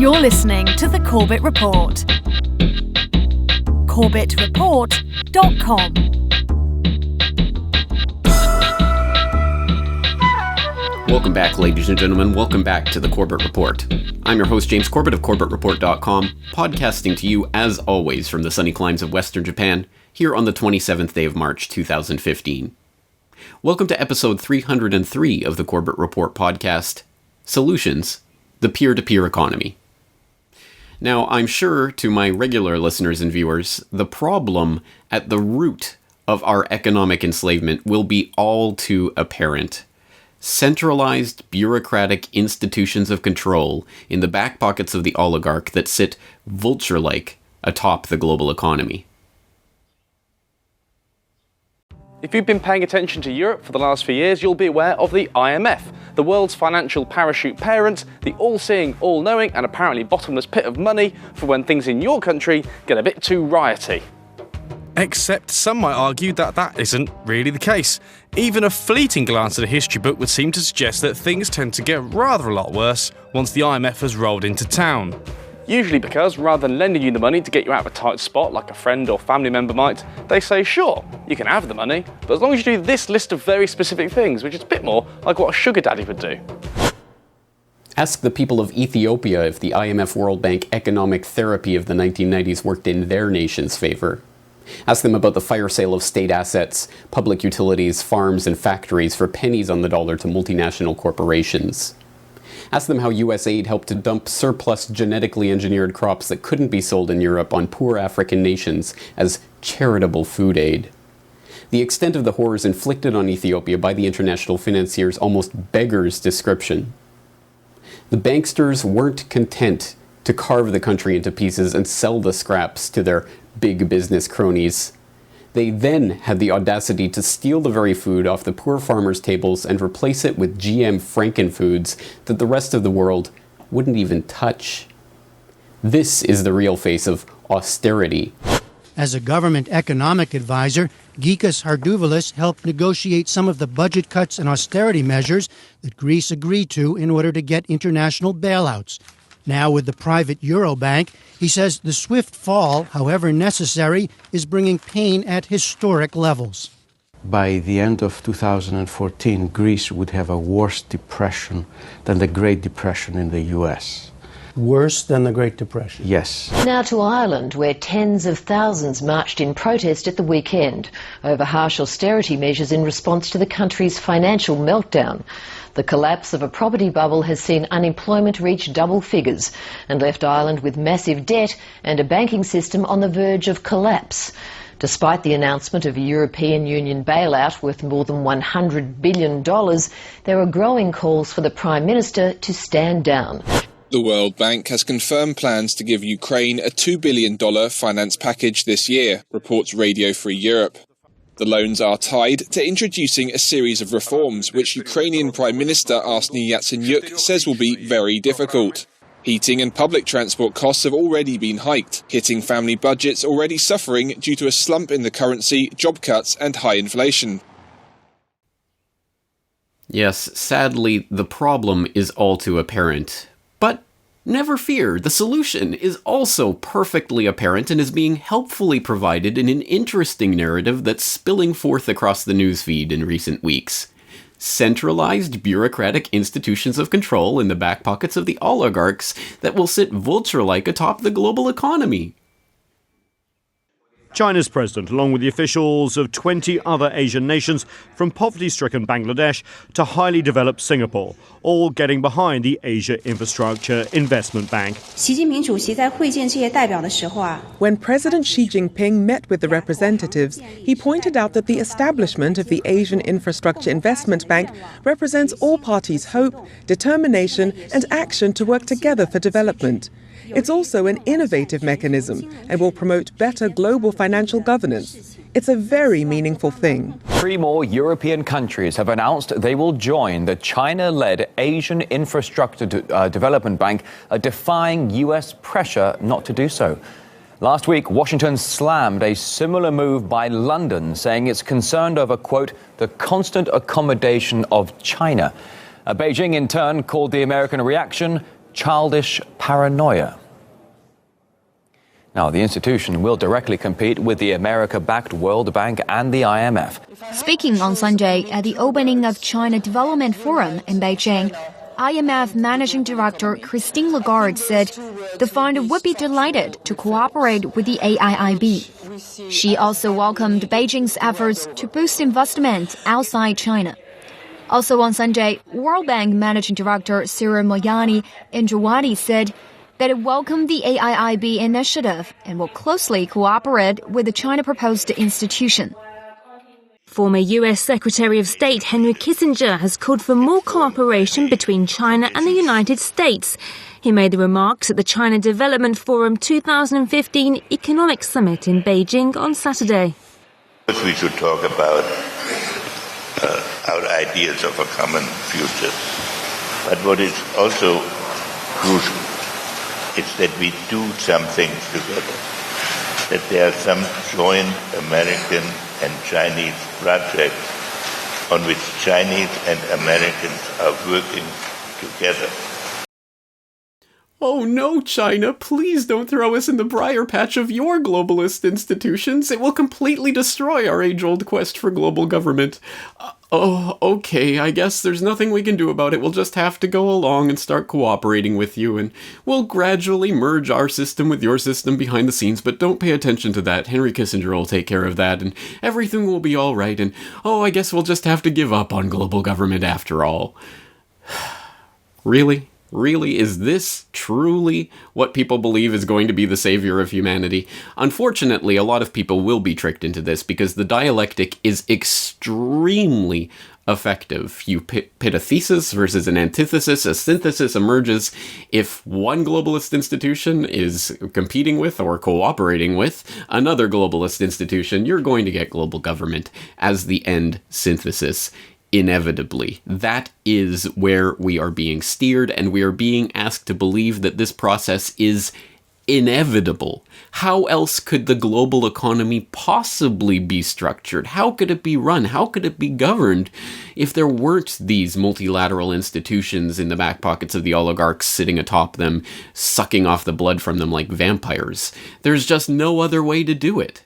You're listening to The Corbett Report. CorbettReport.com. Welcome back, ladies and gentlemen. Welcome back to The Corbett Report. I'm your host, James Corbett of CorbettReport.com, podcasting to you, as always, from the sunny climes of Western Japan, here on the 27th day of March, 2015. Welcome to episode 303 of the Corbett Report podcast, Solutions, the Peer-to-Peer Economy. Now, I'm sure to my regular listeners and viewers, the problem at the root of our economic enslavement will be all too apparent. Centralized bureaucratic institutions of control in the back pockets of the oligarch that sit vulture-like atop the global economy. If you've been paying attention to Europe for the last few years, you'll be aware of the IMF, the world's financial parachute parent, the all-seeing, all-knowing and apparently bottomless pit of money for when things in your country get a bit too rioty. Except some might argue that isn't really the case. Even a fleeting glance at a history book would seem to suggest that things tend to get rather a lot worse once the IMF has rolled into town. Usually because, rather than lending you the money to get you out of a tight spot like a friend or family member might, they say, sure, you can have the money, but as long as you do this list of very specific things, which is a bit more like what a sugar daddy would do. Ask the people of Ethiopia if the IMF World Bank economic therapy of the 1990s worked in their nation's favor. Ask them about the fire sale of state assets, public utilities, farms, and factories for pennies on the dollar to multinational corporations. Ask them how US aid helped to dump surplus genetically engineered crops that couldn't be sold in Europe on poor African nations as charitable food aid. The extent of the horrors inflicted on Ethiopia by the international financiers almost beggars description. The banksters weren't content to carve the country into pieces and sell the scraps to their big business cronies. They then had the audacity to steal the very food off the poor farmers' tables and replace it with GM Frankenfoods that the rest of the world wouldn't even touch. This is the real face of austerity. As a government economic advisor, Gikas Hardouvalis helped negotiate some of the budget cuts and austerity measures that Greece agreed to in order to get international bailouts. Now, with the private Eurobank, he says the swift fall, however necessary, is bringing pain at historic levels. By the end of 2014, Greece would have a worse depression than the Great Depression in the US. Worse than the Great Depression? Yes. Now to Ireland, where tens of thousands marched in protest at the weekend over harsh austerity measures in response to the country's financial meltdown. The collapse of a property bubble has seen unemployment reach double figures and left Ireland with massive debt and a banking system on the verge of collapse. Despite the announcement of a European Union bailout worth more than $100 billion, there are growing calls for the Prime Minister to stand down. The World Bank has confirmed plans to give Ukraine a $2 billion finance package this year, reports Radio Free Europe. The loans are tied to introducing a series of reforms, which Ukrainian Prime Minister Arseniy Yatsenyuk says will be very difficult. Heating and public transport costs have already been hiked, hitting family budgets already suffering due to a slump in the currency, job cuts and high inflation. Yes, sadly, the problem is all too apparent. But never fear, the solution is also perfectly apparent and is being helpfully provided in an interesting narrative that's spilling forth across the newsfeed in recent weeks. Centralized bureaucratic institutions of control in the back pockets of the oligarchs that will sit vulture-like atop the global economy. China's president, along with the officials of 20 other Asian nations, from poverty-stricken Bangladesh to highly developed Singapore, all getting behind the Asia Infrastructure Investment Bank. When President Xi Jinping met with the representatives, he pointed out that the establishment of the Asian Infrastructure Investment Bank represents all parties' hope, determination and action to work together for development. It's also an innovative mechanism and will promote better global financial governance. It's a very meaningful thing. 3 more European countries have announced they will join the China-led Asian Infrastructure Development Bank, defying US pressure not to do so. Last week, Washington slammed a similar move by London, saying it's concerned over, quote, the constant accommodation of China. Beijing, in turn, called the American reaction childish paranoia. Now, the institution will directly compete with the America-backed World Bank and the IMF. Speaking on Sunday at the opening of China Development Forum in Beijing, IMF Managing Director Christine Lagarde said the fund would be delighted to cooperate with the AIIB. She also welcomed Beijing's efforts to boost investment outside China. Also on Sunday, World Bank Managing Director Cyril Moyani Indrawani said that it welcomed the AIIB initiative and will closely cooperate with the China-proposed institution. Former U.S. Secretary of State Henry Kissinger has called for more cooperation between China and the United States. He made the remarks at the China Development Forum 2015 Economic Summit in Beijing on Saturday. We should talk about our ideas of a common future. But what is also crucial is that we do some things together, that there are some joint American and Chinese projects on which Chinese and Americans are working together. Oh no, China, please don't throw us in the briar patch of your globalist institutions. It will completely destroy our age-old quest for global government. Okay, I guess there's nothing we can do about it. We'll just have to go along and start cooperating with you, and we'll gradually merge our system with your system behind the scenes, but don't pay attention to that. Henry Kissinger will take care of that, and everything will be all right, and I guess we'll just have to give up on global government after all. Really? Really, is this truly what people believe is going to be the savior of humanity? Unfortunately, a lot of people will be tricked into this because the dialectic is extremely effective. You pit a thesis versus an antithesis. A synthesis emerges if one globalist institution is competing with or cooperating with another globalist institution. You're going to get global government as the end synthesis. Inevitably. That is where we are being steered, and we are being asked to believe that this process is inevitable. How else could the global economy possibly be structured? How could it be run? How could it be governed if there weren't these multilateral institutions in the back pockets of the oligarchs sitting atop them, sucking off the blood from them like vampires? There's just no other way to do it.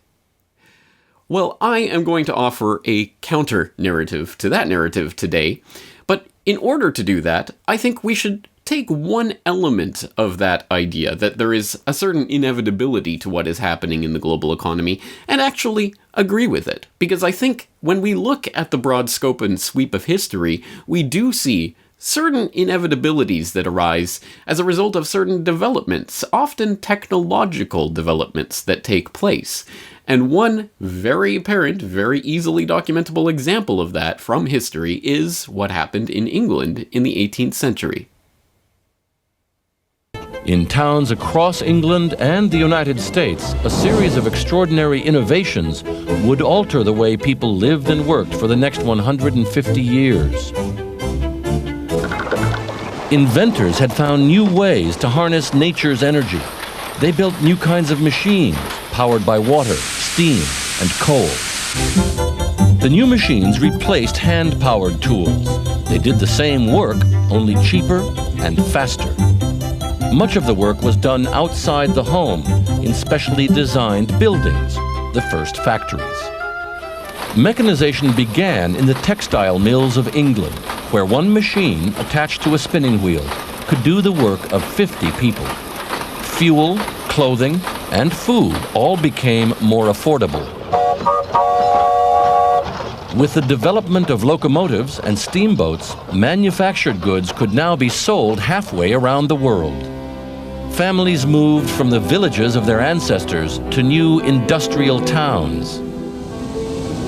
Well, I am going to offer a counter-narrative to that narrative today, but in order to do that, I think we should take one element of that idea, that there is a certain inevitability to what is happening in the global economy, and actually agree with it. Because I think when we look at the broad scope and sweep of history, we do see certain inevitabilities that arise as a result of certain developments, often technological developments that take place. And one very apparent, very easily documentable example of that from history is what happened in England in the 18th century. In towns across England and the United States, a series of extraordinary innovations would alter the way people lived and worked for the next 150 years. Inventors had found new ways to harness nature's energy. They built new kinds of machines, powered by water, steam, and coal. The new machines replaced hand-powered tools. They did the same work, only cheaper and faster. Much of the work was done outside the home, in specially designed buildings, the first factories. Mechanization began in the textile mills of England, where one machine attached to a spinning wheel could do the work of 50 people. Fuel, clothing, and food all became more affordable. With the development of locomotives and steamboats, manufactured goods could now be sold halfway around the world. Families moved from the villages of their ancestors to new industrial towns.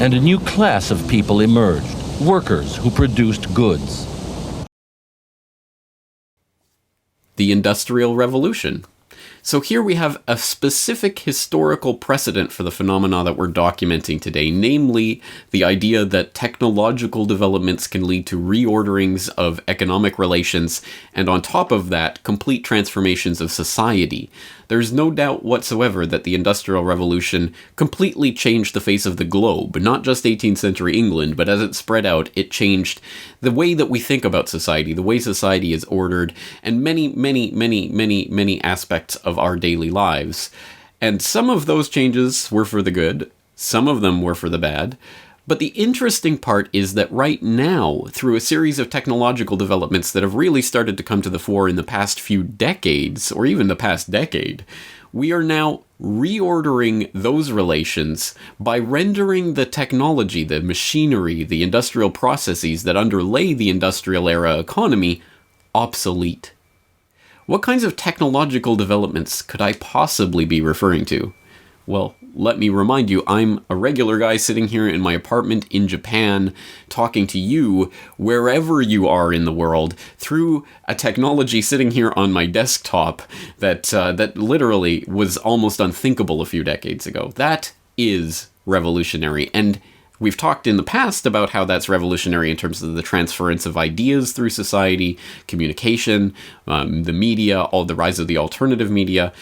And a new class of people emerged, workers who produced goods. The Industrial Revolution. So here we have a specific historical precedent for the phenomena that we're documenting today, namely the idea that technological developments can lead to reorderings of economic relations, and on top of that, complete transformations of society. There's no doubt whatsoever that the Industrial Revolution completely changed the face of the globe, not just 18th century England, but as it spread out, it changed the way that we think about society, the way society is ordered, and many aspects of our daily lives. And some of those changes were for the good, some of them were for the bad. But the interesting part is that right now, through a series of technological developments that have really started to come to the fore in the past few decades, or even the past decade, we are now reordering those relations by rendering the technology, the machinery, the industrial processes that underlay the industrial era economy obsolete. What kinds of technological developments could I possibly be referring to? Well, let me remind you, I'm a regular guy sitting here in my apartment in Japan, talking to you wherever you are in the world through a technology sitting here on my desktop that literally was almost unthinkable a few decades ago. That is revolutionary, and we've talked in the past about how that's revolutionary in terms of the transference of ideas through society, communication, the media, all the rise of the alternative media.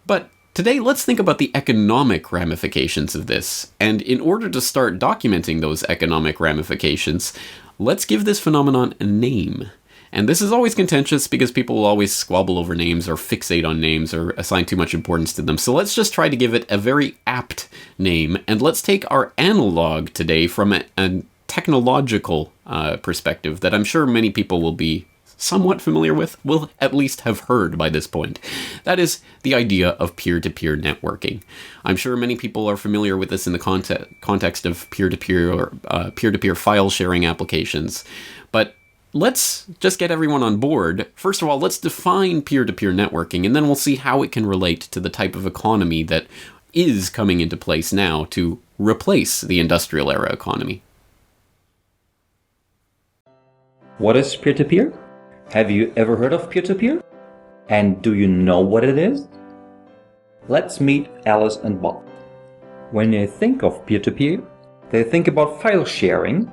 But today, let's think about the economic ramifications of this. And in order to start documenting those economic ramifications, let's give this phenomenon a name. And this is always contentious because people will always squabble over names or fixate on names or assign too much importance to them. So let's just try to give it a very apt name. And let's take our analog today from a technological perspective that I'm sure many people will be somewhat familiar with, will at least have heard by this point. That is the idea of peer-to-peer networking. I'm sure many people are familiar with this in the context of peer-to-peer or peer-to-peer file sharing applications. But let's just get everyone on board. First of all, let's define peer-to-peer networking, and then we'll see how it can relate to the type of economy that is coming into place now to replace the industrial era economy. What is peer-to-peer? Have you ever heard of peer-to-peer? And do you know what it is? Let's meet Alice and Bob. When they think of peer-to-peer, they think about file sharing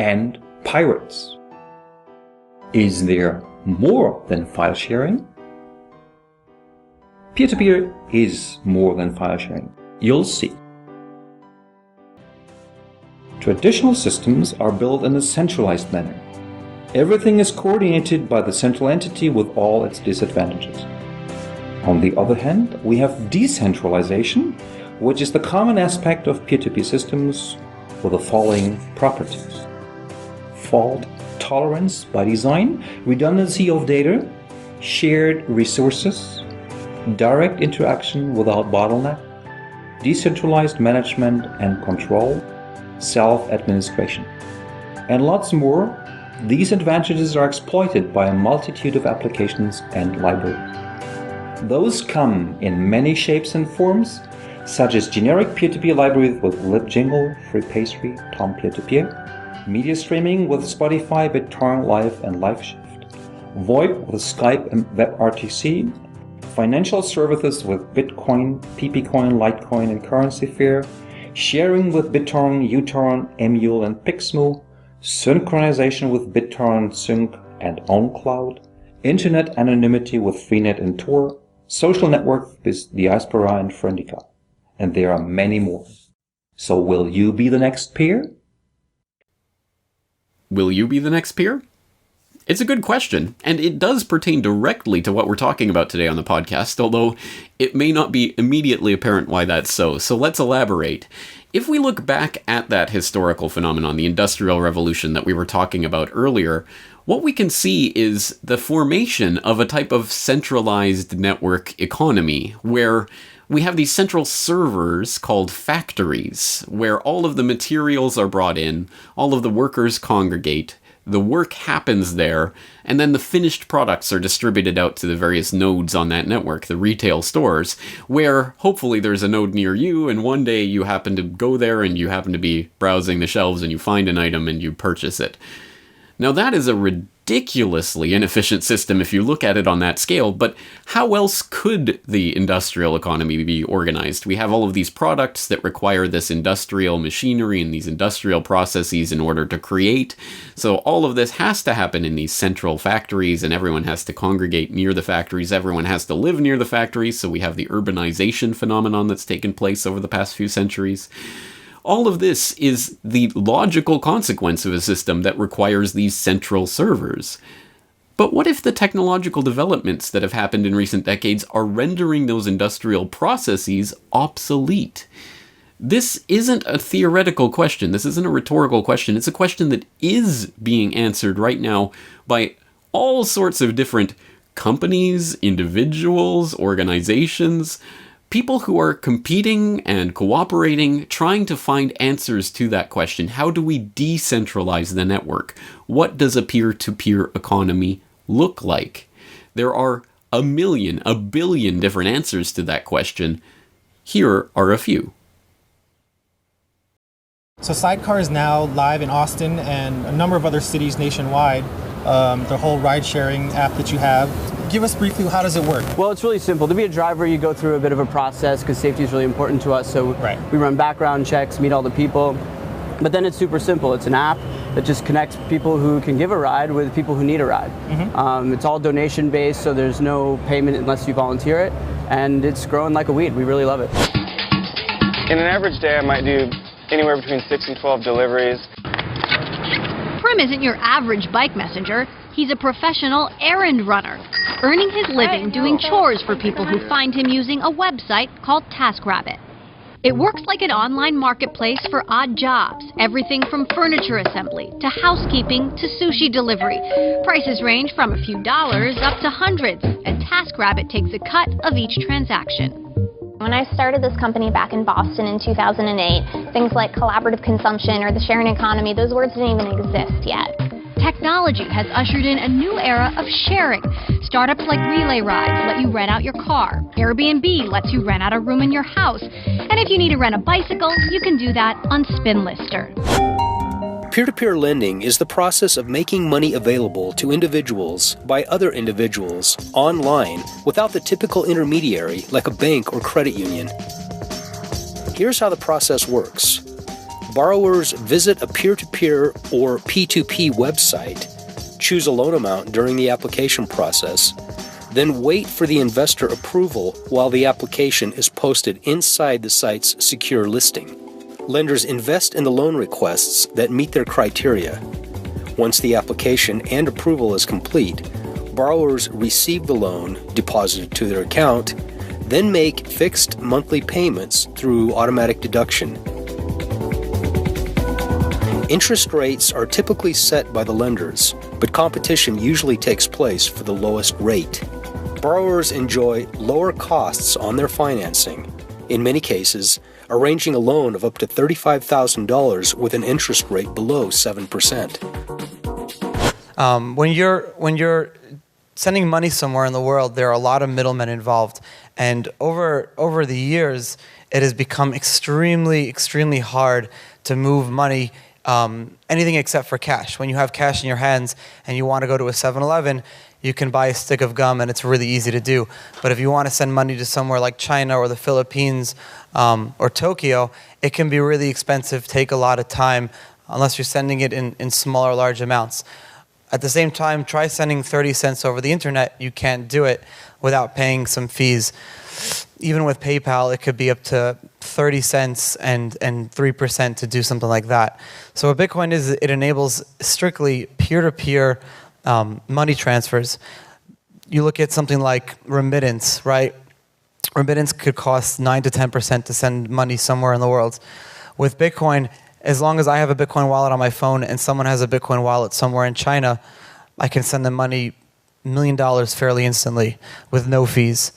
and pirates. Is there more than file sharing? Peer-to-peer is more than file sharing. You'll see. Traditional systems are built in a centralized manner. Everything is coordinated by the central entity with all its disadvantages. On the other hand, we have decentralization, which is the common aspect of peer-to-peer systems with the following properties: fault tolerance by design, redundancy of data, shared resources, direct interaction without bottleneck, decentralized management and control, self-administration, and lots more. These advantages are exploited by a multitude of applications and libraries. Those come in many shapes and forms, such as generic peer-to-peer libraries with LibJingle, FreePastry, Tom Peer-to-Peer, media streaming with Spotify, BitTorrent Live, and LiveShift, VoIP with Skype and WebRTC, financial services with Bitcoin, PPCoin, Litecoin, and CurrencyFair, sharing with BitTorrent, uTorrent, Emule, and Pixmoo, synchronization with BitTorrent Sync and OwnCloud, internet anonymity with Freenet and Tor, social network with Diaspora and Friendica. And there are many more. So will you be the next peer? Will you be the next peer? It's a good question, and it does pertain directly to what we're talking about today on the podcast, although it may not be immediately apparent why that's so. So let's elaborate. If we look back at that historical phenomenon, the Industrial Revolution that we were talking about earlier, what we can see is the formation of a type of centralized network economy, where we have these central servers called factories, where all of the materials are brought in, all of the workers congregate, the work happens there, and then the finished products are distributed out to the various nodes on that network, the retail stores, where hopefully there's a node near you, and one day you happen to go there and you happen to be browsing the shelves and you find an item and you purchase it. Now that is a ridiculously inefficient system if you look at it on that scale, but how else could the industrial economy be organized? We have all of these products that require this industrial machinery and these industrial processes in order to create. So all of this has to happen in these central factories, and everyone has to congregate near the factories. Everyone has to live near the factories, so we have the urbanization phenomenon that's taken place over the past few centuries. All of this is the logical consequence of a system that requires these central servers. But what if the technological developments that have happened in recent decades are rendering those industrial processes obsolete? This isn't a theoretical question. This isn't a rhetorical question. It's a question that is being answered right now by all sorts of different companies, individuals, organizations, people who are competing and cooperating, trying to find answers to that question. How do we decentralize the network? What does a peer-to-peer economy look like? There are a billion different answers to that question. Here are a few. So Sidecar is now live in Austin and a number of other cities nationwide. The whole ride-sharing app that you have. Give us briefly, how does it work? Well, it's really simple. To be a driver, you go through a bit of a process because safety is really important to us. So we run background checks, meet all the people. But then it's super simple. It's an app that just connects people who can give a ride with people who need a ride. It's all donation-based, so there's no payment unless you volunteer it. And it's growing like a weed. We really love it. In an average day, I might do anywhere between 6 and 12 deliveries. Prim isn't your average bike messenger. He's a professional errand runner, earning his living doing chores for people who find him using a website called Taskrabbit. It works like an online marketplace for odd jobs, everything from furniture assembly to housekeeping to sushi delivery. Prices range from a few dollars up to hundreds, and Taskrabbit takes a cut of each transaction. When I started this company back in Boston in 2008, things like collaborative consumption or the sharing economy, those words didn't even exist yet. Technology has ushered in a new era of sharing. Startups like Relay Rides let you rent out your car. Airbnb lets you rent out a room in your house. And if you need to rent a bicycle, you can do that on SpinLister. Peer-to-peer lending is the process of making money available to individuals by other individuals online without the typical intermediary like a bank or credit union. Here's how the process works. Borrowers visit a peer-to-peer or P2P website, choose a loan amount during the application process, then wait for the investor approval while the application is posted inside the site's secure listing. Lenders invest in the loan requests that meet their criteria. Once the application and approval is complete, borrowers receive the loan deposited to their account, then make fixed monthly payments through automatic deduction. Interest rates are typically set by the lenders, but competition usually takes place for the lowest rate. Borrowers enjoy lower costs on their financing, in many cases, arranging a loan of up to $35,000 with an interest rate below 7%. When you're sending money somewhere in the world, there are a lot of middlemen involved, and over the years, it has become extremely hard to move money, anything except for cash. When you have cash in your hands and you want to go to a 7-Eleven, you can buy a stick of gum and it's really easy to do. But if you want to send money to somewhere like China or the Philippines or Tokyo, it can be really expensive, take a lot of time, unless you're sending it in small or large amounts. At the same time, try sending 30 cents over the internet. You can't do it without paying some fees. Even with PayPal, it could be up to 30 cents and 3% to do something like that. So what Bitcoin is, it enables strictly peer-to-peer money transfers. You look at something like remittance, right? Remittance could cost 9 to 10% to send money somewhere in the world. With Bitcoin, as long as I have a Bitcoin wallet on my phone and someone has a Bitcoin wallet somewhere in China, I can send them money, $1 million fairly instantly with no fees.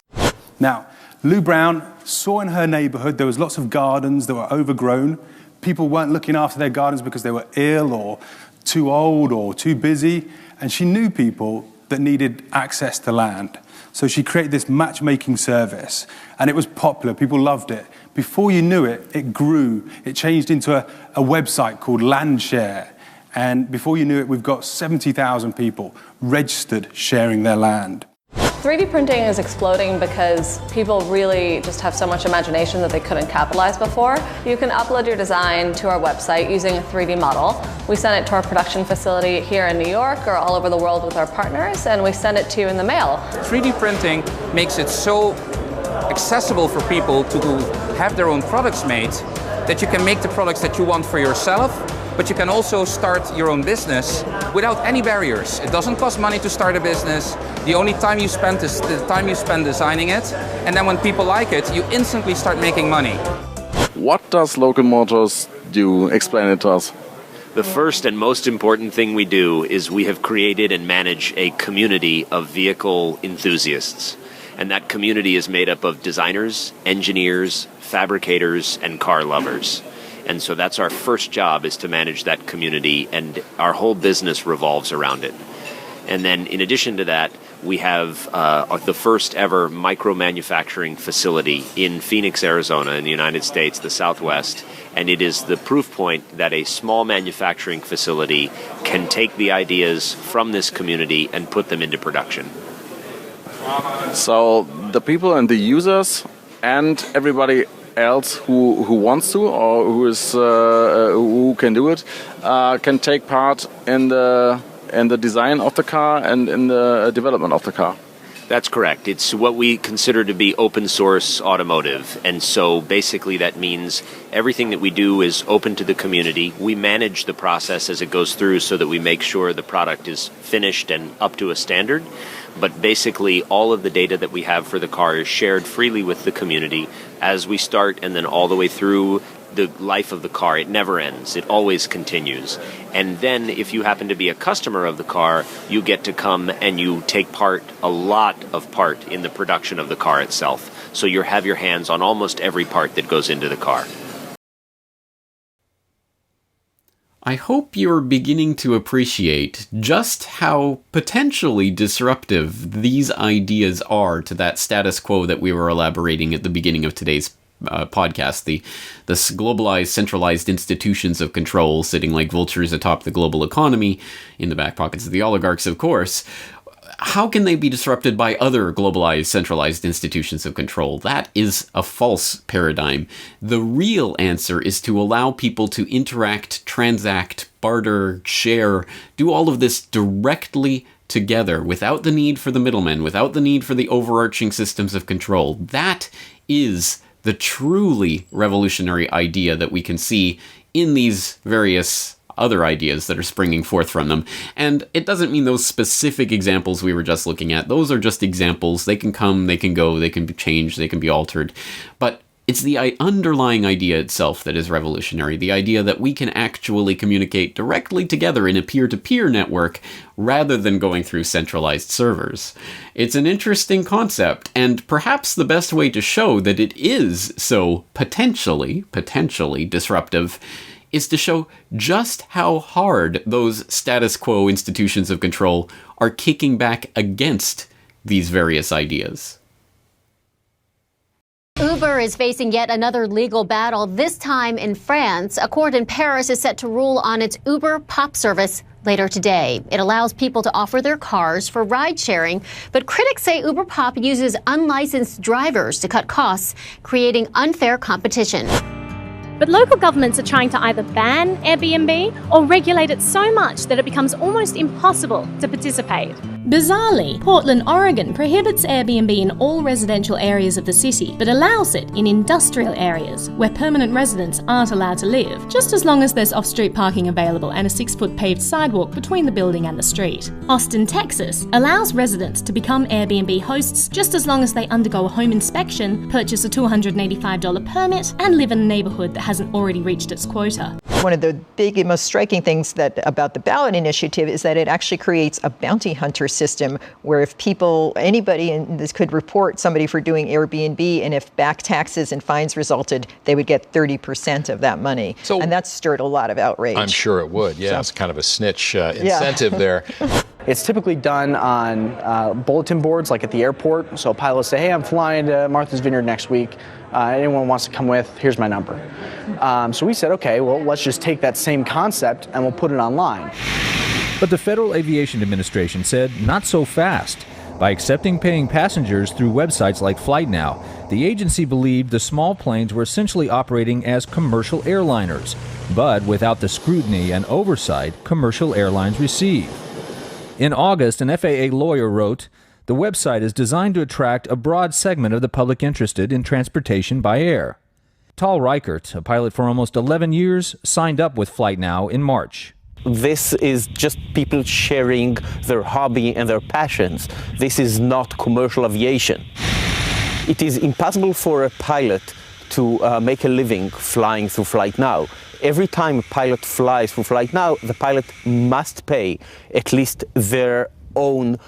Now, Lou Brown saw in her neighborhood there was lots of gardens that were overgrown. People weren't looking after their gardens because they were ill or too old or too busy. And she knew people that needed access to land. So she created this matchmaking service, and it was popular. People loved it. Before you knew it, it grew. It changed into a website called Landshare, And before you knew it, we've got 70,000 people registered sharing their land. 3D printing is exploding because people really just have so much imagination that they couldn't capitalize before. You can upload your design to our website using a 3D model. We send it to our production facility here in New York or all over the world with our partners, and we send it to you in the mail. 3D printing makes it so accessible for people to have their own products made that you can make the products that you want for yourself, but you can also start your own business without any barriers. It doesn't cost money to start a business. The only time you spend is the time you spend designing it, and then when people like it, you instantly start making money. What does Local Motors do? Explain it to us. The first and most important thing we do is we have created and manage a community of vehicle enthusiasts. And that community is made up of designers, engineers, fabricators, and car lovers. And so that's our first job, is to manage that community, and our whole business revolves around it. And then in addition to that, we have the first ever micro-manufacturing facility in Phoenix, Arizona, in the United States, the Southwest. And it is the proof point that a small manufacturing facility can take the ideas from this community and put them into production. So the people and the users and everybody else who wants to, or who can do it, can take part in the design of the car and in the development of the car. That's correct. It's what we consider to be open source automotive. And so basically that means everything that we do is open to the community. We manage the process as it goes through so that we make sure the product is finished and up to a standard. But basically all of the data that we have for the car is shared freely with the community as we start, and then all the way through the life of the car. It never ends. It always continues. And then if you happen to be a customer of the car, you get to come and you take a lot of part in the production of the car itself. So you have your hands on almost every part that goes into the car. I hope you're beginning to appreciate just how potentially disruptive these ideas are to that status quo that we were elaborating at the beginning of today's podcast, the globalized, centralized institutions of control sitting like vultures atop the global economy, in the back pockets of the oligarchs, of course. How can they be disrupted by other globalized, centralized institutions of control? That is a false paradigm. The real answer is to allow people to interact, transact, barter, share, do all of this directly together without the need for the middlemen, without the need for the overarching systems of control. That is the truly revolutionary idea that we can see in these various other ideas that are springing forth from them. And it doesn't mean those specific examples we were just looking at. Those are just examples. They can come, they can go, they can be changed, they can be altered. But it's the underlying idea itself that is revolutionary. The idea that we can actually communicate directly together in a peer-to-peer network rather than going through centralized servers. It's an interesting concept, and perhaps the best way to show that it is so potentially disruptive is to show just how hard those status quo institutions of control are kicking back against these various ideas. Uber is facing yet another legal battle, this time in France. A court in Paris is set to rule on its Uber Pop service later today. It allows people to offer their cars for ride sharing, but critics say Uber Pop uses unlicensed drivers to cut costs, creating unfair competition. But local governments are trying to either ban Airbnb or regulate it so much that it becomes almost impossible to participate. Bizarrely, Portland, Oregon prohibits Airbnb in all residential areas of the city, but allows it in industrial areas where permanent residents aren't allowed to live, just as long as there's off-street parking available and a 6-foot paved sidewalk between the building and the street. Austin, Texas allows residents to become Airbnb hosts just as long as they undergo a home inspection, purchase a $285 permit, and live in a neighborhood that hasn't already reached its quota. One of the big and most striking things about the ballot initiative is that it actually creates a bounty hunter system where if anybody in this could report somebody for doing Airbnb, and if back taxes and fines resulted, they would get 30% of that money. And that stirred a lot of outrage. I'm sure it would. Yeah, it's kind of a snitch incentive there. It's typically done on bulletin boards, like at the airport. So pilots say, hey, I'm flying to Martha's Vineyard next week. anyone wants to come with, here's my number. So we said, okay, well, let's just take that same concept and we'll put it online. But the Federal Aviation Administration said not so fast. By accepting paying passengers through websites like FlightNow, the agency believed the small planes were essentially operating as commercial airliners, but without the scrutiny and oversight commercial airlines receive. In August, an FAA lawyer wrote, "The website is designed to attract a broad segment of the public interested in transportation by air." Tal Reichert, a pilot for almost 11 years, signed up with FlightNow in March. This is just people sharing their hobby and their passions. This is not commercial aviation. It is impossible for a pilot to make a living flying through FlightNow. Every time a pilot flies through FlightNow, the pilot must pay at least their own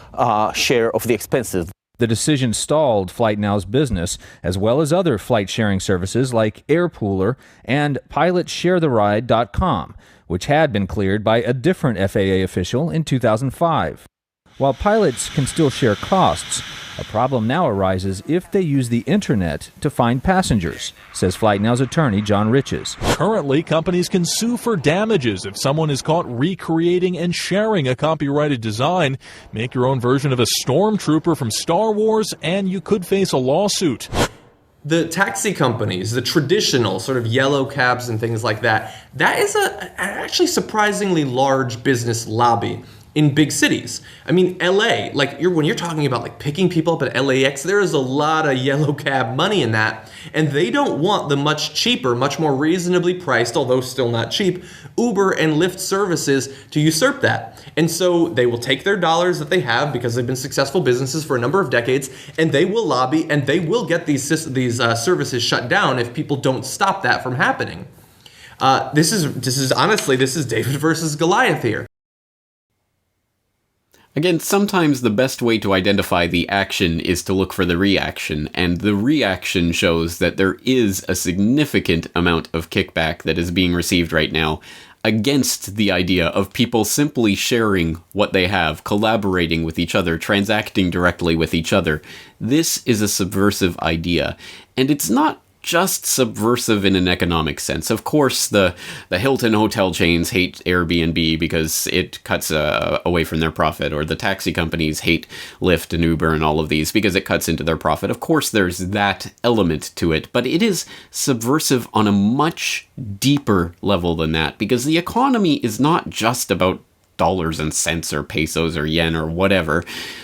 share of the expenses. The decision stalled FlightNow's business, as well as other flight-sharing services like Airpooler and PilotShareTheRide.com, which had been cleared by a different FAA official in 2005. While pilots can still share costs, a problem now arises if they use the internet to find passengers, says FlightNow's attorney John Riches. Currently, companies can sue for damages if someone is caught recreating and sharing a copyrighted design. Make your own version of a stormtrooper from Star Wars, and you could face a lawsuit. The taxi companies, the traditional sort of yellow cabs and things like that, that is a actually surprisingly large business lobby in big cities. I mean, LA, like when you're talking about like picking people up at LAX, there is a lot of yellow cab money in that, and they don't want the much cheaper, much more reasonably priced, although still not cheap, Uber and Lyft services to usurp that. And so they will take their dollars that they have because they've been successful businesses for a number of decades, and they will lobby and they will get these services shut down if people don't stop that from happening. This is honestly David versus Goliath here. Again, sometimes the best way to identify the action is to look for the reaction, and the reaction shows that there is a significant amount of kickback that is being received right now against the idea of people simply sharing what they have, collaborating with each other, transacting directly with each other. This is a subversive idea, and it's not just subversive in an economic sense. Of course, the Hilton hotel chains hate Airbnb because it cuts away from their profit, or the taxi companies hate Lyft and Uber and all of these because it cuts into their profit. Of course, there's that element to it, but it is subversive on a much deeper level than that, because the economy is not just about dollars and cents or pesos or yen or whatever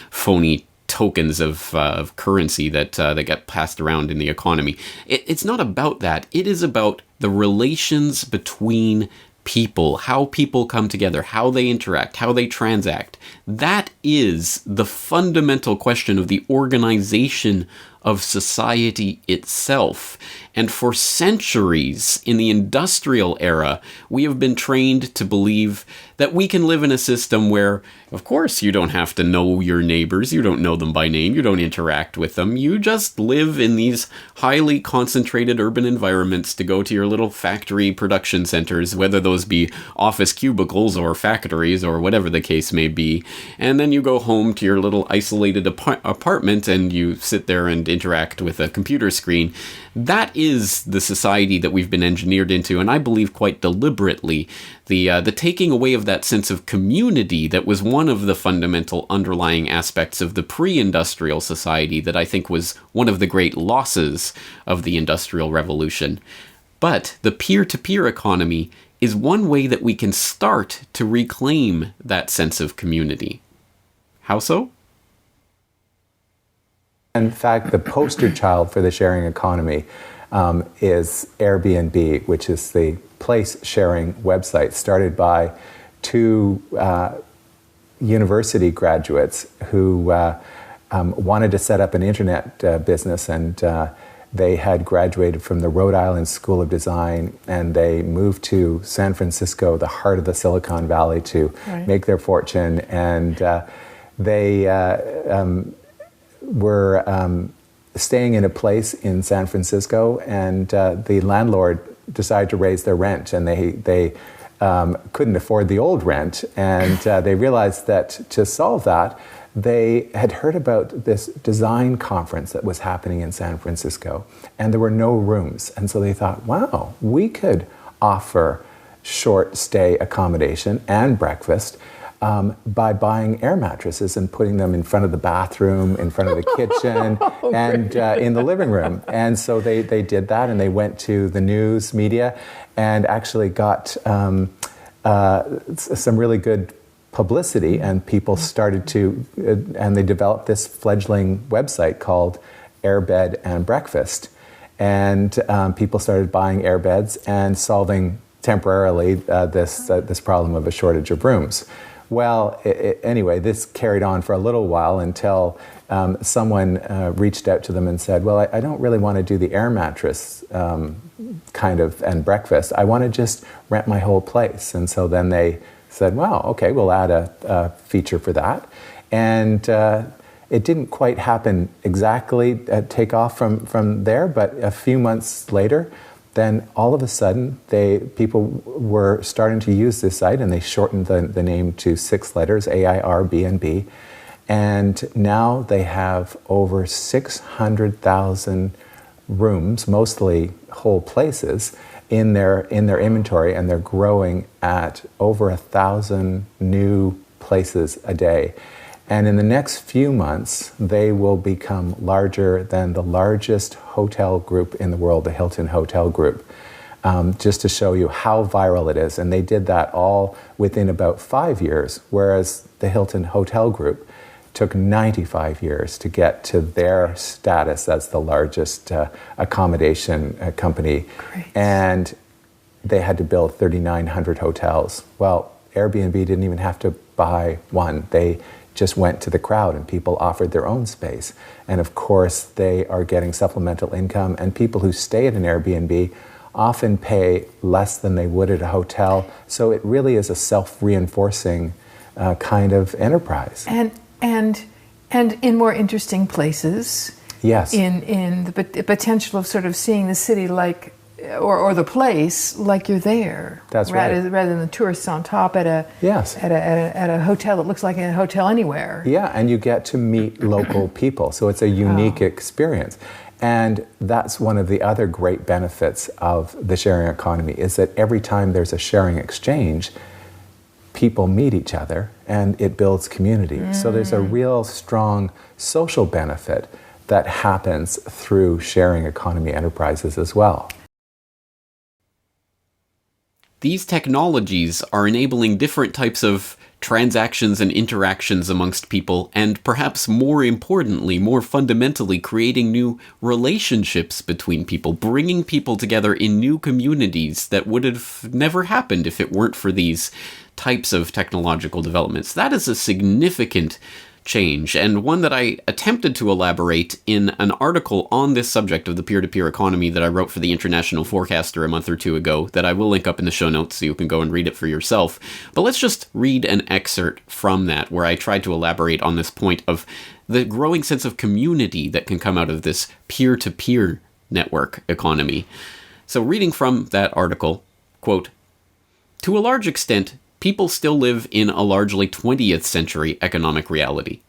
phony tokens of currency that get passed around in the economy. It's not about that. It is about the relations between people, how people come together, how they interact, how they transact. That is the fundamental question of the organization of society itself. And for centuries in the industrial era, we have been trained to believe that we can live in a system where, of course, you don't have to know your neighbors, you don't know them by name, you don't interact with them, you just live in these highly concentrated urban environments to go to your little factory production centers, whether those be office cubicles or factories or whatever the case may be, and then you go home to your little isolated apartment and you sit there and interact with a computer screen. That is the society that we've been engineered into, and I believe quite deliberately. The taking away of that sense of community that was one of the fundamental underlying aspects of the pre-industrial society that I think was one of the great losses of the Industrial Revolution. But the peer-to-peer economy is one way that we can start to reclaim that sense of community. How so? In fact, the poster child for the sharing economy is Airbnb, which is the place sharing website started by two university graduates who wanted to set up an internet business, and they had graduated from the Rhode Island School of Design, and they moved to San Francisco, the heart of the Silicon Valley, to make their fortune. And they were staying in a place in San Francisco, and the landlord decided to raise their rent, and they couldn't afford the old rent, and they realized that to solve that, they had heard about this design conference that was happening in San Francisco, and there were no rooms. And so they thought, wow, we could offer short stay accommodation and breakfast by buying air mattresses and putting them in front of the bathroom, in front of the kitchen, and in the living room. And so they did that, and they went to the news media and actually got some really good publicity, and people started to, and they developed this fledgling website called Airbed and Breakfast. And people started buying airbeds and solving temporarily this problem of a shortage of rooms. Well, anyway, this carried on for a little while until someone reached out to them and said, well, I don't really want to do the air mattress kind of and breakfast. I want to just rent my whole place. And so then they said, wow, okay, we'll add a feature for that. And it didn't quite happen exactly, take off from there, but a few months later, then all of a sudden, people were starting to use this site, and they shortened the name to 6 letters, AIIB. And now they have over 600,000 rooms, mostly whole places, in their inventory, and they're growing at over 1,000 new places a day. And in the next few months, they will become larger than the largest hotel group in the world, the Hilton Hotel Group, just to show you how viral it is. And they did that all within about 5 years, whereas the Hilton Hotel Group took 95 years to get to their status as the largest accommodation company. Great. And they had to build 3,900 hotels. Well, Airbnb didn't even have to buy one. They just went to the crowd, and people offered their own space. And of course, they are getting supplemental income, and people who stay at an Airbnb often pay less than they would at a hotel. So it really is a self-reinforcing kind of enterprise. And in more interesting places. Yes. In the potential of sort of seeing the city like, or the place like you're there. That's right. Rather than the tourists on top at a hotel that looks like a hotel anywhere. Yeah, and you get to meet local people, so it's a unique experience. And that's one of the other great benefits of the sharing economy, is that every time there's a sharing exchange, people meet each other and it builds community. So there's a real strong social benefit that happens through sharing economy enterprises as well. These technologies are enabling different types of transactions and interactions amongst people, and perhaps more importantly, more fundamentally, creating new relationships between people, bringing people together in new communities that would have never happened if it weren't for these types of technological developments. That is a significant change, and one that I attempted to elaborate in an article on this subject of the peer-to-peer economy that I wrote for the International Forecaster a month or two ago, that I will link up in the show notes so you can go and read it for yourself. But let's just read an excerpt from that, where I tried to elaborate on this point of the growing sense of community that can come out of this peer-to-peer network economy. So reading from that article, quote, "To a large extent, people still live in a largely 20th century economic reality,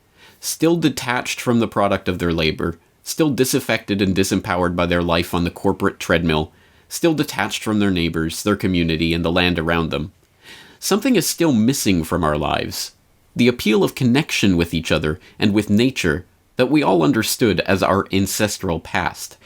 still detached from the product of their labor, still disaffected and disempowered by their life on the corporate treadmill, still detached from their neighbors, their community, and the land around them. Something is still missing from our lives, the appeal of connection with each other and with nature that we all understood as our ancestral past.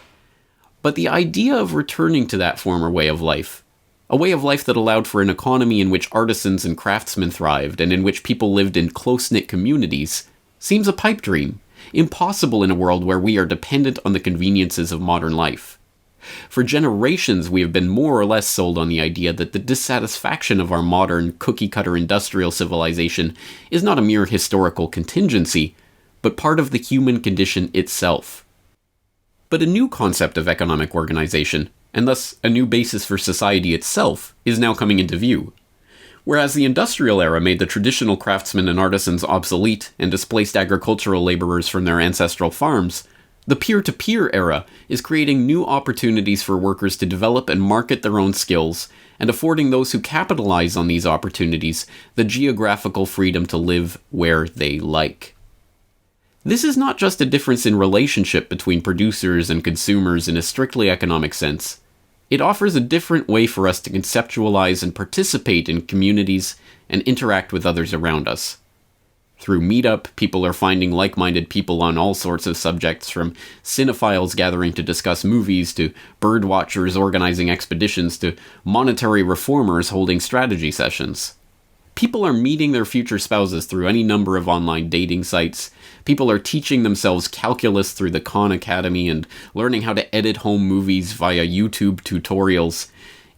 But the idea of returning to that former way of life, a way of life that allowed for an economy in which artisans and craftsmen thrived and in which people lived in close-knit communities, seems a pipe dream, impossible in a world where we are dependent on the conveniences of modern life. For generations, we have been more or less sold on the idea that the dissatisfaction of our modern, cookie-cutter industrial civilization is not a mere historical contingency, but part of the human condition itself. But a new concept of economic organization, and thus a new basis for society itself, is now coming into view. Whereas the industrial era made the traditional craftsmen and artisans obsolete and displaced agricultural laborers from their ancestral farms, the peer-to-peer era is creating new opportunities for workers to develop and market their own skills, and affording those who capitalize on these opportunities the geographical freedom to live where they like. This is not just a difference in relationship between producers and consumers in a strictly economic sense. It offers a different way for us to conceptualize and participate in communities and interact with others around us. Through Meetup, people are finding like-minded people on all sorts of subjects, from cinephiles gathering to discuss movies, to birdwatchers organizing expeditions, to monetary reformers holding strategy sessions. People are meeting their future spouses through any number of online dating sites. People are teaching themselves calculus through the Khan Academy and learning how to edit home movies via YouTube tutorials.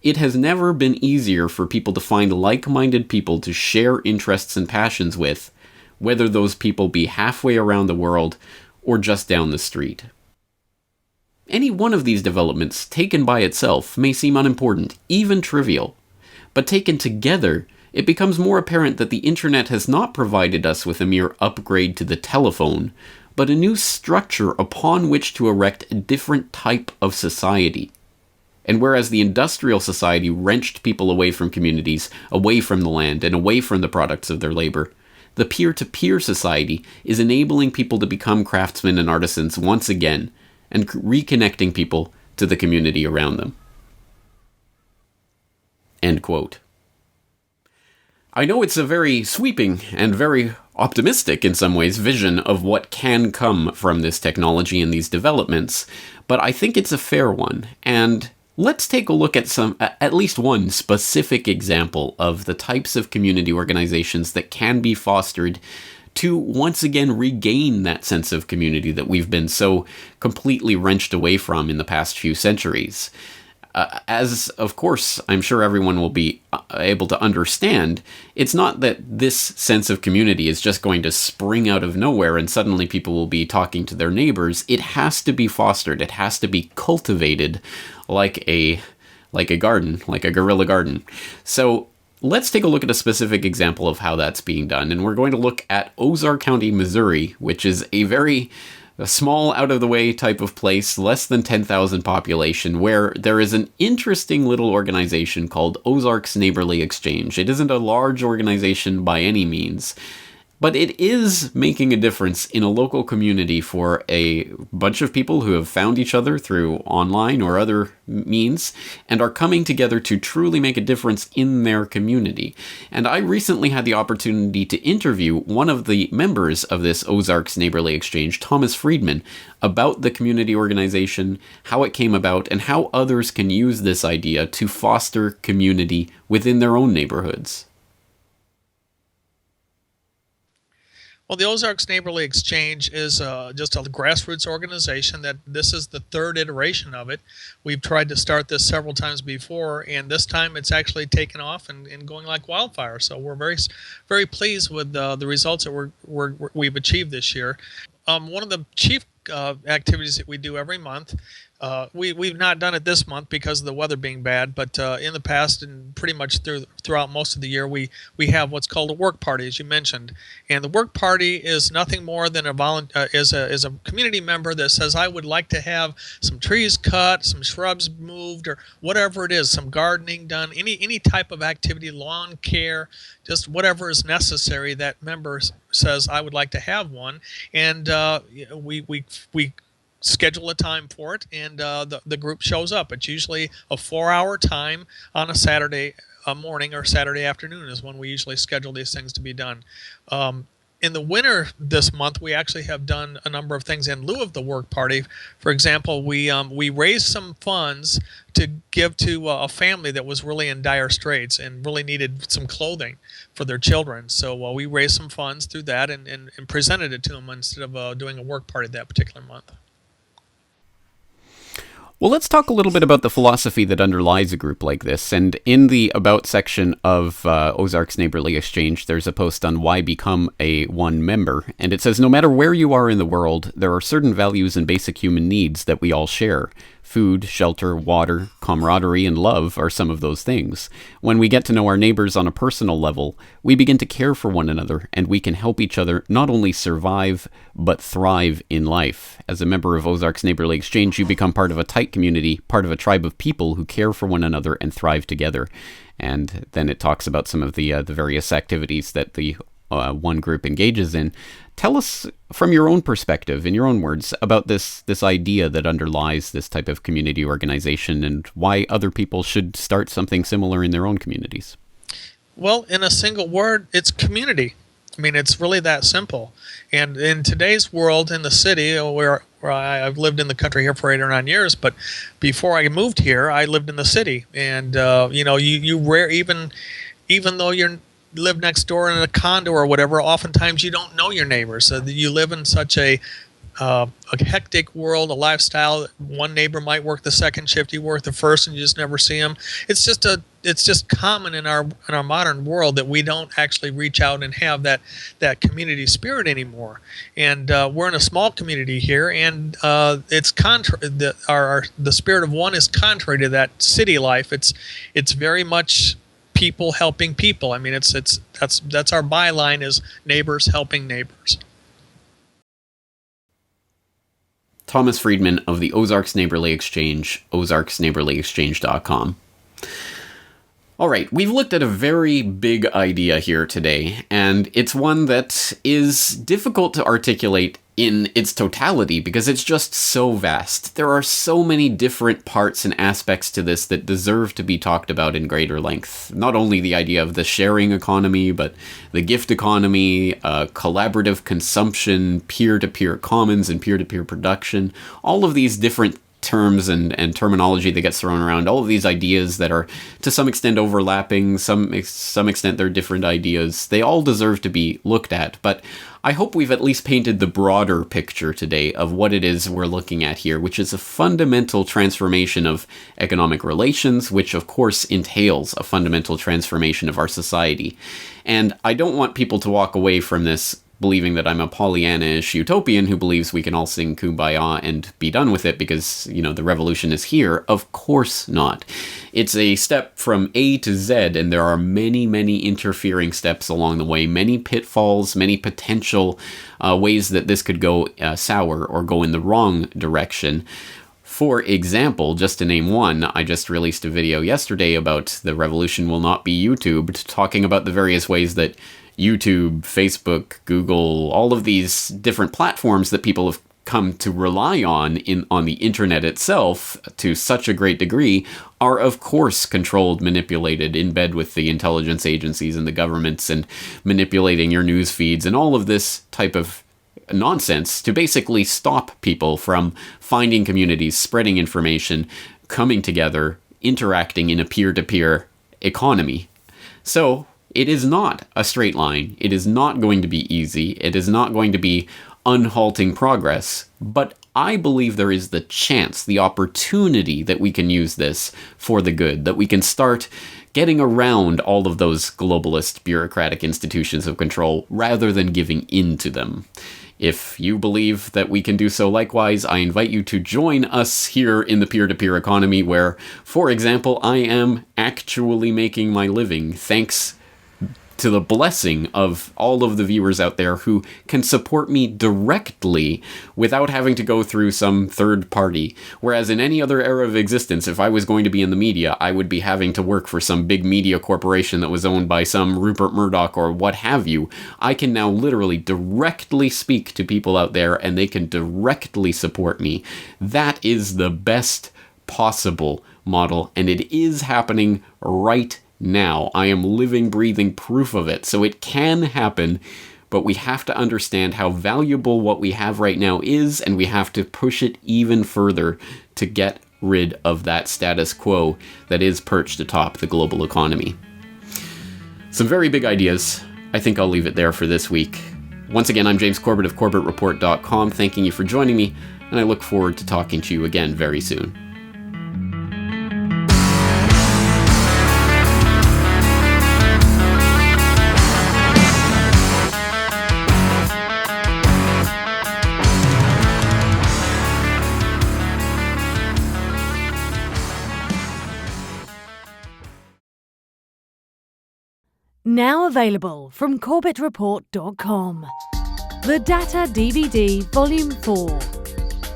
It has never been easier for people to find like-minded people to share interests and passions with, whether those people be halfway around the world or just down the street. Any one of these developments, taken by itself, may seem unimportant, even trivial. But taken together, it becomes more apparent that the internet has not provided us with a mere upgrade to the telephone, but a new structure upon which to erect a different type of society. And whereas the industrial society wrenched people away from communities, away from the land, and away from the products of their labor, the peer-to-peer society is enabling people to become craftsmen and artisans once again, and reconnecting people to the community around them. End quote. I know it's a very sweeping and very optimistic, in some ways, vision of what can come from this technology and these developments, but I think it's a fair one, and let's take a look at at least one specific example of the types of community organizations that can be fostered to once again regain that sense of community that we've been so completely wrenched away from in the past few centuries. As, of course, I'm sure everyone will be able to understand, it's not that this sense of community is just going to spring out of nowhere and suddenly people will be talking to their neighbors. It has to be fostered. It has to be cultivated like a garden, like a guerrilla garden. So let's take a look at a specific example of how that's being done. And we're going to look at Ozark County, Missouri, which is a very small, out-of-the-way type of place, less than 10,000 population, where there is an interesting little organization called Ozarks Neighborly Exchange. It isn't a large organization by any means, but it is making a difference in a local community for a bunch of people who have found each other through online or other means and are coming together to truly make a difference in their community. And I recently had the opportunity to interview one of the members of this Ozarks Neighborly Exchange, Thomas Friedman, about the community organization, how it came about, and how others can use this idea to foster community within their own neighborhoods. Well, the Ozarks Neighborly Exchange is just a grassroots organization that this is the third iteration of it. We've tried to start this several times before, and this time it's actually taken off and going like wildfire. So we're very, very pleased with the results that we've achieved this year. One of the chief activities that we do every month. We've not done it this month because of the weather being bad, but in the past and pretty much throughout most of the year, we have what's called a work party, as you mentioned. And the work party is nothing more than is a community member that says, I would like to have some trees cut, some shrubs moved, or whatever it is, some gardening done, any type of activity, lawn care, just whatever is necessary. That member says, I would like to have one, and we schedule a time for it, and the group shows up. It's usually a 4-hour time on a Saturday morning or Saturday afternoon is when we usually schedule these things to be done. In the winter this month, we actually have done a number of things in lieu of the work party. For example, we raised some funds to give to a family that was really in dire straits and really needed some clothing for their children. So we raised some funds through that and presented it to them instead of doing a work party that particular month. Well, let's talk a little bit about the philosophy that underlies a group like this. And in the About section of Ozarks Neighborly Exchange, there's a post on why become a one member. And it says, no matter where you are in the world, there are certain values and basic human needs that we all share. Food, shelter, water, camaraderie, and love are some of those things. When we get to know our neighbors on a personal level, we begin to care for one another, and we can help each other not only survive, but thrive in life. As a member of Ozarks Neighborly Exchange, you become part of a tight community, part of a tribe of people who care for one another and thrive together. And then it talks about some of the various activities that the one group engages in Tell us from your own perspective, in your own words, about this idea that underlies this type of community organization and why other people should start something similar in their own communities. Well, in a single word, it's community. I mean, it's really that simple. And in today's world, in the city, where I've lived in the country here for 8 or 9 years, but before I moved here, I lived in the city. And even though you live next door in a condo or whatever, oftentimes you don't know your neighbors. So you live in such a hectic world, a lifestyle. One neighbor might work the second shift, you work the first, and you just never see them. It's just common in our modern world that we don't actually reach out and have that community spirit anymore. And we're in a small community here, and it's the spirit of one is contrary to that city life. It's very much people helping people. I mean, that's our byline is neighbors helping neighbors. Thomas Friedman of the Ozarks Neighborly Exchange, ozarksneighborlyexchange.com. All right, we've looked at a very big idea here today, and it's one that is difficult to articulate in its totality because it's just so vast. There are so many different parts and aspects to this that deserve to be talked about in greater length. Not only the idea of the sharing economy, but the gift economy, collaborative consumption, peer-to-peer commons and peer-to-peer production. All of these different terms and terminology that gets thrown around, all of these ideas that are to some extent overlapping, some extent they're different ideas, they all deserve to be looked at. But I hope we've at least painted the broader picture today of what it is we're looking at here, which is a fundamental transformation of economic relations, which of course entails a fundamental transformation of our society. And I don't want people to walk away from this believing that I'm a Pollyanna-ish utopian who believes we can all sing Kumbaya and be done with it because, the revolution is here. Of course not. It's a step from A to Z, and there are many, many interfering steps along the way, many pitfalls, many potential ways that this could go sour or go in the wrong direction. For example, just to name one, I just released a video yesterday about the revolution will not be YouTubed, talking about the various ways that YouTube, Facebook, Google, all of these different platforms that people have come to rely on the internet itself to such a great degree are of course controlled, manipulated, in bed with the intelligence agencies and the governments and manipulating your news feeds and all of this type of nonsense to basically stop people from finding communities, spreading information, coming together, interacting in a peer-to-peer economy. So it is not a straight line. It is not going to be easy. It is not going to be unhalting progress. But I believe there is the chance, the opportunity that we can use this for the good, that we can start getting around all of those globalist bureaucratic institutions of control rather than giving in to them. If you believe that we can do so likewise, I invite you to join us here in the peer-to-peer economy where, for example, I am actually making my living thanks to the blessing of all of the viewers out there who can support me directly without having to go through some third party. Whereas in any other era of existence, if I was going to be in the media, I would be having to work for some big media corporation that was owned by some Rupert Murdoch or what have you. I can now literally directly speak to people out there and they can directly support me. That is the best possible model, and it is happening right now. I am living, breathing proof of it. So it can happen, but we have to understand how valuable what we have right now is, and we have to push it even further to get rid of that status quo that is perched atop the global economy. Some very big ideas. I think I'll leave it there for this week. Once again, I'm James Corbett of CorbettReport.com, thanking you for joining me, and I look forward to talking to you again very soon. Now available from CorbettReport.com. The Data DVD Volume 4.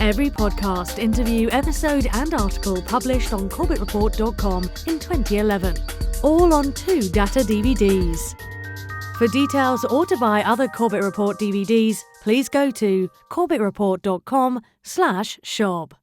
Every podcast, interview, episode and article published on CorbettReport.com in 2011. All on 2 data DVDs. For details or to buy other Corbett Report DVDs, please go to corbettreport.com/shop.